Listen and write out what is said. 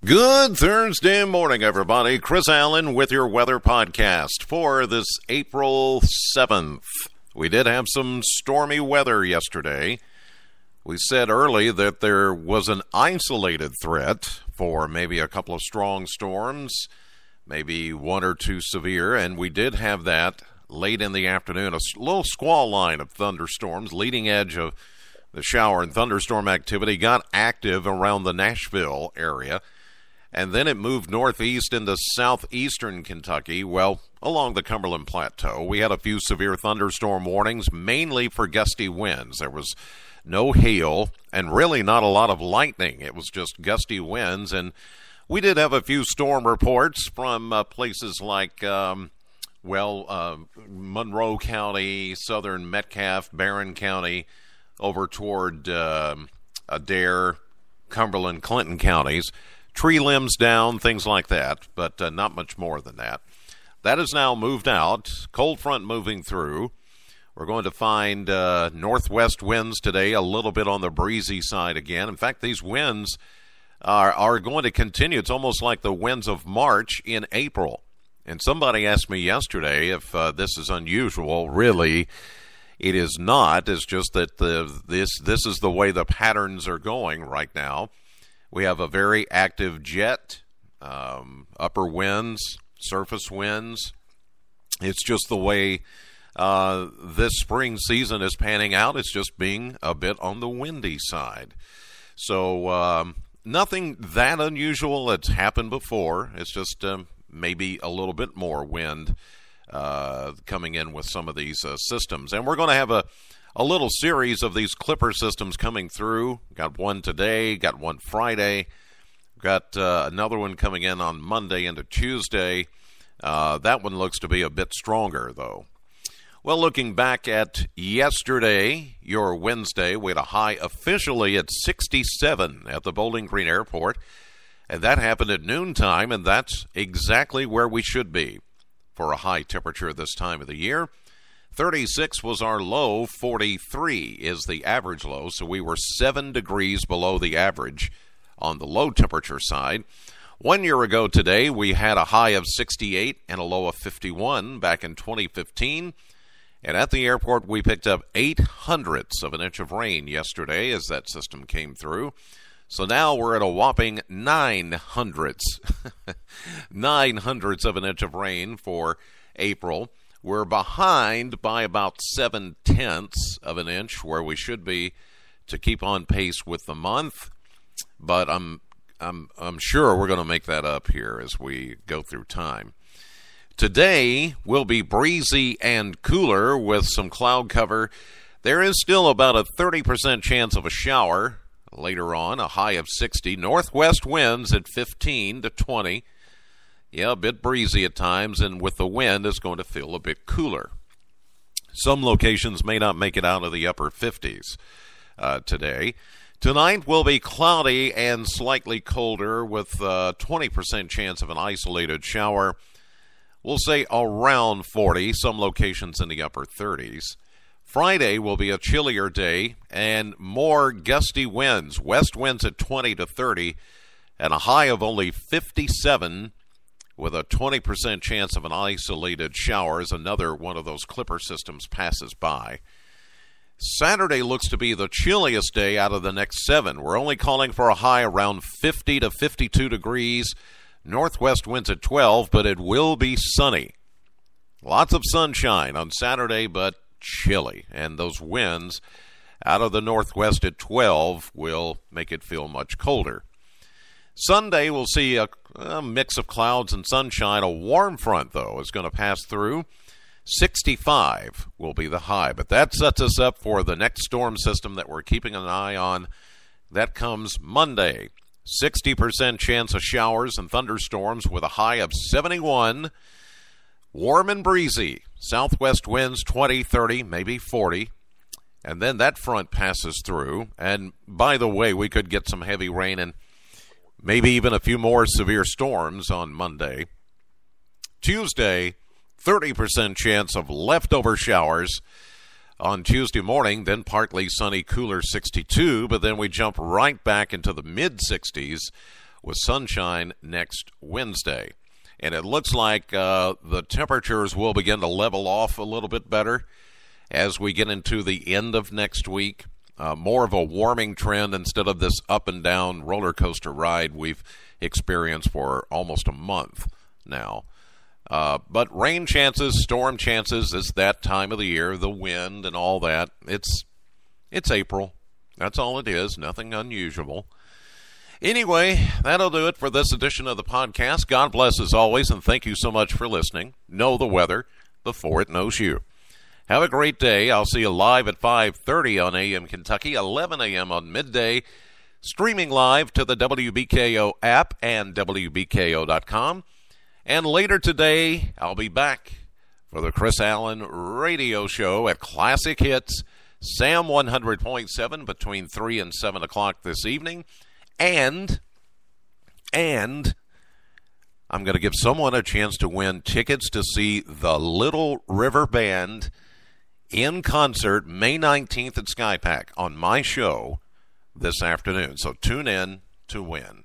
Good Thursday morning, everybody. Chris Allen with your weather podcast for this April 7th. We did have some stormy weather yesterday. We said early that there was an isolated threat for maybe a couple of strong storms, maybe one or two severe, and we did have that late in the afternoon. A little squall line of thunderstorms, leading edge of the shower and thunderstorm activity got active around the Nashville area. And then it moved northeast into southeastern Kentucky, well, along the Cumberland Plateau. We had a few severe thunderstorm warnings, mainly for gusty winds. There was no hail and really not a lot of lightning. It was just gusty winds. And we did have a few storm reports from places like, Monroe County, southern Metcalfe, Barron County, over toward Adair, Cumberland, Clinton counties. Tree limbs down, things like that, but not much more than that. That has now moved out. Cold front moving through. We're going to find northwest winds today, a little bit on the breezy side again. In fact, these winds are going to continue. It's almost like the winds of March in April. And somebody asked me yesterday if this is unusual. Really, it is not. It's just that this is the way the patterns are going right now. We have a very active jet, upper winds, surface winds. It's just the way this spring season is panning out. It's just being a bit on the windy side. So nothing that unusual that's happened before. It's just maybe a little bit more wind coming in with some of these systems. And we're going to have a little series of these clipper systems coming through. Got one today, got one Friday, got another one coming in on Monday into Tuesday. That one looks to be a bit stronger, though. Well, looking back at yesterday, your Wednesday, we had a high officially at 67 at the Bowling Green Airport, and that happened at noontime, and that's exactly where we should be for a high temperature this time of the year. 36 was our low, 43 is the average low, so we were 7 degrees below the average on the low temperature side. 1 year ago today, we had a high of 68 and a low of 51 back in 2015. And at the airport, we picked up 0.08 of an inch of rain yesterday as that system came through. So now we're at a whopping 0.09 of an inch of rain for April. We're behind by about 0.7 of an inch where we should be to keep on pace with the month. But I'm sure we're going to make that up here as we go through time. Today will be breezy and cooler with some cloud cover. There is still about a 30% chance of a shower later on, a high of 60. Northwest winds at 15 to 20. Yeah, a bit breezy at times, and with the wind, it's going to feel a bit cooler. Some locations may not make it out of the upper 50s today. Tonight will be cloudy and slightly colder with a 20% chance of an isolated shower. We'll say around 40, some locations in the upper 30s. Friday will be a chillier day and more gusty winds. West winds at 20 to 30 and a high of only 57 with a 20% chance of an isolated shower as another one of those clipper systems passes by. Saturday looks to be the chilliest day out of the next 7. We're only calling for a high around 50 to 52 degrees. Northwest winds at 12, but it will be sunny. Lots of sunshine on Saturday, but chilly. And those winds out of the northwest at 12 will make it feel much colder. Sunday, we'll see a mix of clouds and sunshine. A warm front, though, is going to pass through. 65 will be the high. But that sets us up for the next storm system that we're keeping an eye on. That comes Monday. 60% chance of showers and thunderstorms with a high of 71. Warm and breezy. Southwest winds 20, 30, maybe 40. And then that front passes through. And by the way, we could get some heavy rain and maybe even a few more severe storms on Monday. Tuesday, 30% chance of leftover showers on Tuesday morning, then partly sunny, cooler 62, but then we jump right back into the mid-60s with sunshine next Wednesday. And it looks like the temperatures will begin to level off a little bit better as we get into the end of next week. More of a warming trend instead of this up and down roller coaster ride we've experienced for almost a month now. But rain chances, storm chances, it's that time of the year, the wind and all that. It's April. That's all it is, nothing unusual. Anyway, that'll do it for this edition of the podcast. God bless as always, and thank you so much for listening. Know the weather before it knows you. Have a great day. I'll see you live at 5:30 on AM Kentucky, 11 a.m. on midday, streaming live to the WBKO app and WBKO.com. And later today, I'll be back for the Chris Allen Radio Show at Classic Hits, Sam 100.7 between 3 and 7 o'clock this evening. And I'm going to give someone a chance to win tickets to see the Little River Band in concert May 19th at Sky Pack on my show this afternoon. So tune in to win.